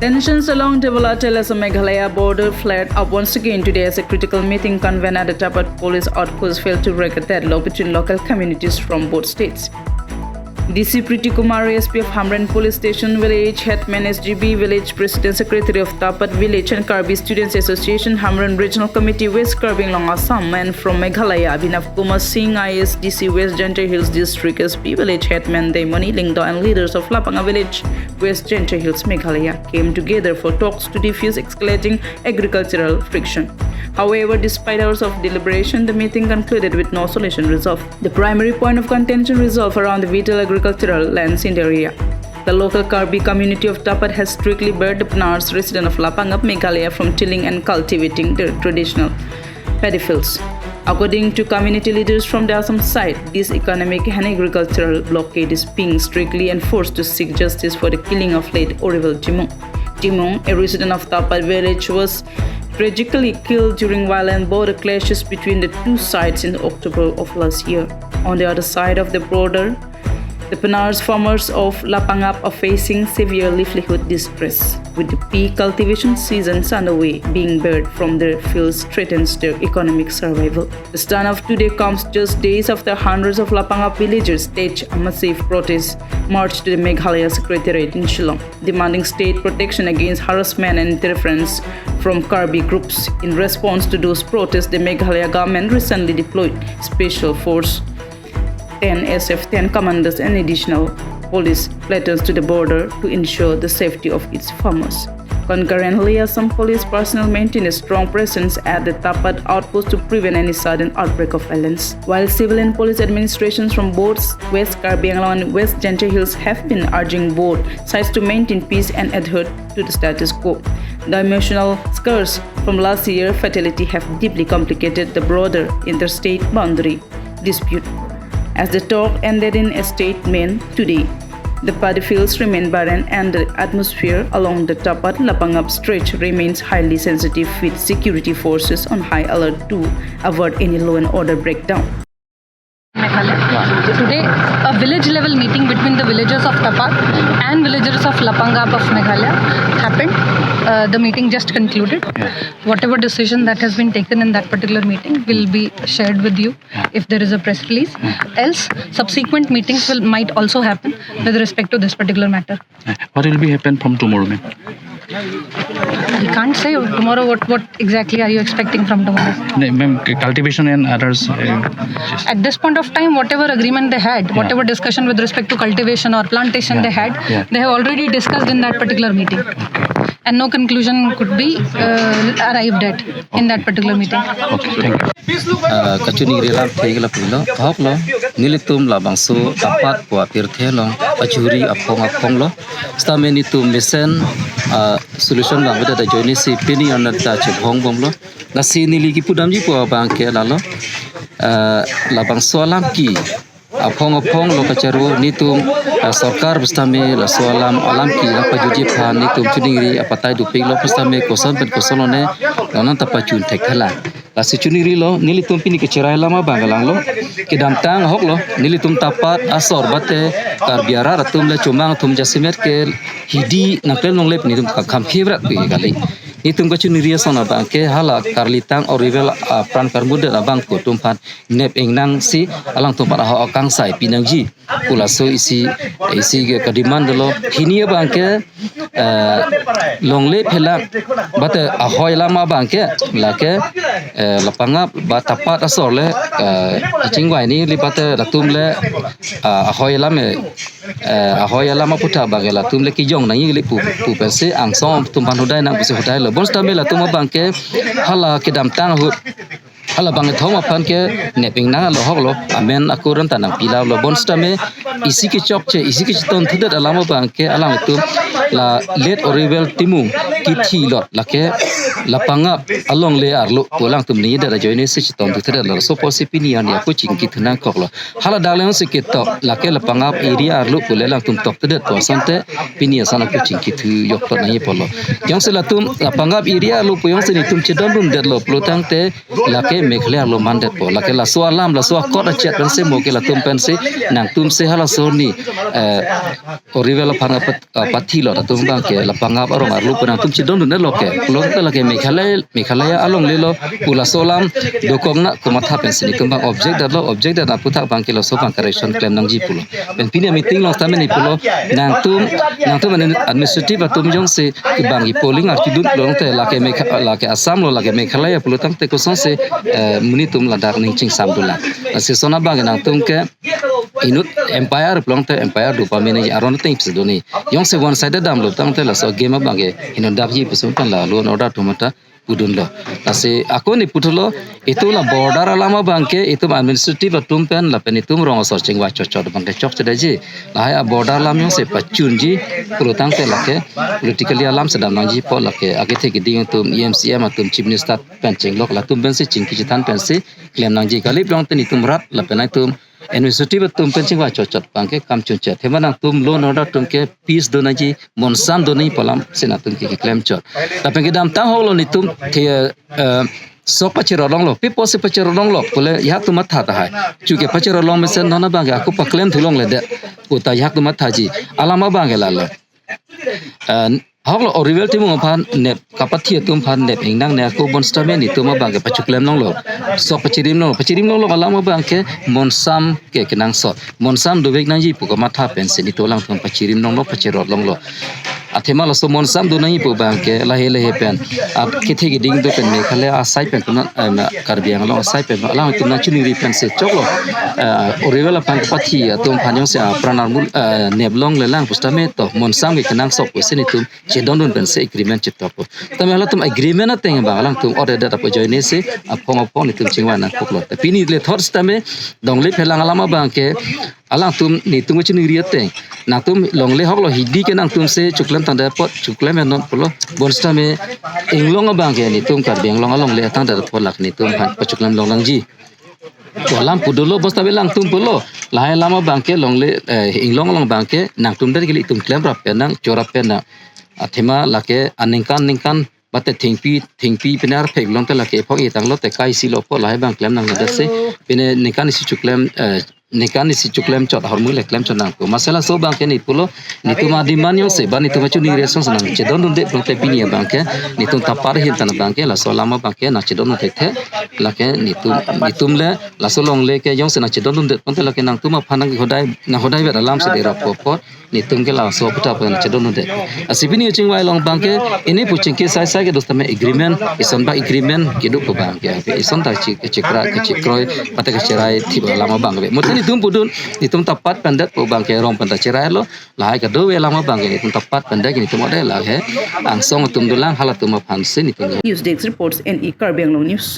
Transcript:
Tensions along the volatile Meghalaya border flared up once again today as a critical meeting convened at the Tahpat Police Outpost failed to break a deadlock between local communities from both states. DC Priti Kumar, SP of Hamran Police Station Village, Hetman SGB Village President Secretary of Tahpat Village and Karbi Students Association Hamran Regional Committee West Karbing Long Assam and from Meghalaya Abhinav Kumar Singh ISDC West Genter Hills District SP Village Hetman Daimoni Lingdo and leaders of Lapanga Village West Genter Hills Meghalaya came together for talks to defuse escalating agricultural friction. However, despite hours of deliberation, the meeting concluded with no solution resolved. The primary point of contention resolved around the vital agricultural lands in the area. The local Karbi community of Tahpat has strictly barred the Pnars resident of Lapangap, Meghalaya from tilling and cultivating their traditional paddy fields. According to community leaders from the Assam side, this economic and agricultural blockade is being strictly enforced to seek justice for the killing of late Orival Timung. Timung, a resident of Tahpat village, was tragically killed during violent border clashes between the two sides in October of last year. On the other side of the border, the Penars farmers of Lapangap are facing severe livelihood distress, with the peak cultivation seasons underway. Being barred from their fields threatens their economic survival. The stand of today comes just days after hundreds of Lapangap villagers staged a massive protest march to the Meghalaya Secretariat in Shillong, demanding state protection against harassment and interference from Karbi groups. In response to those protests, the Meghalaya government recently deployed Special Force 10 SF-10 commanders and additional police platoons to the border to ensure the safety of its farmers. Concurrently, Assam police personnel maintain a strong presence at the Tahpat outpost to prevent any sudden outbreak of violence. While civil and police administrations from both West Karbi Anglong and West Genter Hills have been urging both sides to maintain peace and adhere to the status quo, the emotional scars from last year's fatality have deeply complicated the broader interstate boundary dispute. As the talk ended in a statement today, the paddy fields remain barren and the atmosphere along the Tahpat-Lapangap stretch remains highly sensitive, with security forces on high alert to avoid any law and order breakdown. Today, a village level meeting between the villagers of Tahpat and villagers of Lapangap of Meghalaya happened. The meeting just concluded. Whatever decision that has been taken in that particular meeting will be shared with you if there is a press release. Else, subsequent meetings might also happen with respect to this particular matter. What will be happen from tomorrow, ma'am? I can't say tomorrow. What exactly are you expecting from tomorrow? Ma'am, cultivation and others. At this point of time, whatever agreement they had, whatever discussion with respect to cultivation or plantation they had, they have already discussed in that particular meeting. And no conclusion could be arrived at in that particular meeting. Okay, thank you. Kacuni rilam thegla pulo thoklo nilitum la bangsu Tahpat po pirthelo achuri apong lo stame nitum mesen solution lang beda joni si pini on ta chhong bom lo nasi niligi pudam ji po bangke la lo la bangso alam ki apong lo kacaru nitum sarkar bestame la soalam alam ki la pajuji phan nitum chuningri apatai duping lo bestame koson pen kosolone non tapachun thekhala la sichuniri lo nilitum pini kecerai lama bangalang lo kidam tang hok lo nilitum Tahpat asor bate karbiara ratum le chumang tum jasimet ke hidi nakel nonglep nitum kham fevrat pi kali nitum kacuniri sona bangke hala karlitang orivel pran karmuda abang ko tumpan nep engnang si alang tumpan ho kang sai pinangji pulaso isi ke kadiman lo hinia bangke longle phela bate ahoy lama bangke lake Lapangap ba Tahpat asor le chingwai ni lipate ratum le ahoy lama puta bagela tum le kijong na yili pu pense angsom tumpan hudai nang puse hudai le bons tamela tum bangke hala kidam tang hu hala bang thoma phan ke neping na lo hok lo amen akuran tanang pilaw lo bons tame isi ki chok che isi ki ton thudat alama bangke alam tum la let orivel timung ki thi lot lake lapanga along le arlo polang tum ni da joine se chiton tu thera lo so posipini ani ko chingki thuna koklo hala daleng se ke to la ke lapanga area arlo pole lang tum tok de to sante pinia sana ko chingki thu yok to nai polo yang se la tum lapanga area arlo po yang se ni tum chedon dum de lo plotang te la ke mekhla lo mandet po la ke la so alam la so ko da chet pen se mo ke la tum pen se nang tum se hala so ni orivel phanga pathi lo da tum bang ke lapanga arong arlo po nang tum chedon dum de lo ke plot ta la ke Mekhalaya along lelo pula solam dokongna komatha pensini kembang object da putak bangki lo sobang correction claim nang ji pulo pen pini meeting long tame ni pulo nang tum administrative atum jong se bangi polling archidut long te lake asam lo lake Mekhalaya pulo tang te koson se munitum ladak ning ching samdula se sona bang nang tum ke inut empire plong te empire dopamine aron te ipsidoni yong se one sided dam lo tang te la so game bange hinodap ji pusum pan la lo order tomata udun lo ase ako ni putulo itu la border alama bangke itu administrative atum pen la pen itum rong searching wa chot bangke chok cheda ji la ya border lam yong se pachun ji pulutang te lake politically alam sedam nang ji po lake age the giding tum emcm atum chief minister pen ching lok la tum ben se chingki jitan pen se claim nang ji kali plong ten itum rat la pen itum administrative tum pen ching wa chot bangke kam chun che thema nang tum loan order tum ke peace do na ji monsam do ni polam sena tum ki claim chot la pen gidam ta holo ni tum the so pachero long lo pipo se pachero long lo pole ya tu matha ta hai chuke pachero long me sen nona bang aku paklem thulong le de uta ya tu matha ji alama bang la lo hawlo orivel timu phan ne kapathi tum phan ne ingnang ne ko bonsta me ni tuma bang pachuklem long lo so pachirim long lo alama bang ke monsam ke kenang so monsam do bek nang ji pu ko matha pen se ni tolang thum pachirim long lo pachero long lo athema lo so monsam do nai pu bang ke lahe pen at kithi gi ding do pen me khale asai pen kuna karbiang lo asai pen ala tum na chuni ri pen se choklo orivel pang pathi tum phanyo se pranarmul neblong le lang pusta me to monsam ge kenang so ko se ni tum chedon pen se agreement chit to tame hala tum agreement ateng bang lang tum order da po joine se apong ni tum chingwa na koklo te pini le thor stame dongle phelang alama bang ke alang tum ni tung chini riate na tum longle hoklo hidi ke nang tum se chuklem tanda pot chuklem non polo bonsta me inglong bang ke ni tum kar beng long along le tanda pot lak ni tum phan chuklem long lang ji walam pudulo bosta belang tum polo lahe lama bang ke longle inglong long bang ke nang tum dari gili tum klem rap nang chorap na athema lake aningkan bate thingpi penar phek long te lake phok itang lo te kai si lo po lahe bang klem nang da se pene nikan si chuklem nekani si chuklem chot hormu le klem chonang ko masala so bang ke ni pulo ni tuma diman yo se ba ni tuma chuni reson sanang chedon dun de prote pinia bang ke ni tum tapar hin tan bang ke la so lama bang ke na chedon te the la ke ni tum le la so long le ke yong se na chedon dun de ponte la ke nang tuma phanang hodai be alam se de ra po ni tum ke la so puta pa chedon de asipini ching wai long bang ke ini puching ke sai ke dostame agreement ison ba agreement ke du ko bang ke ison ta chikroi pate ke cherai thi lama bang be ni tum pudun ni tum tapat pendet po bang ke rong penta cerai lo lai ka do we lama bang ni tum tapat pendet ni tum ode la he ang song tum dulang hala tum phan se ni tum News Desk reports NE Karbiang News.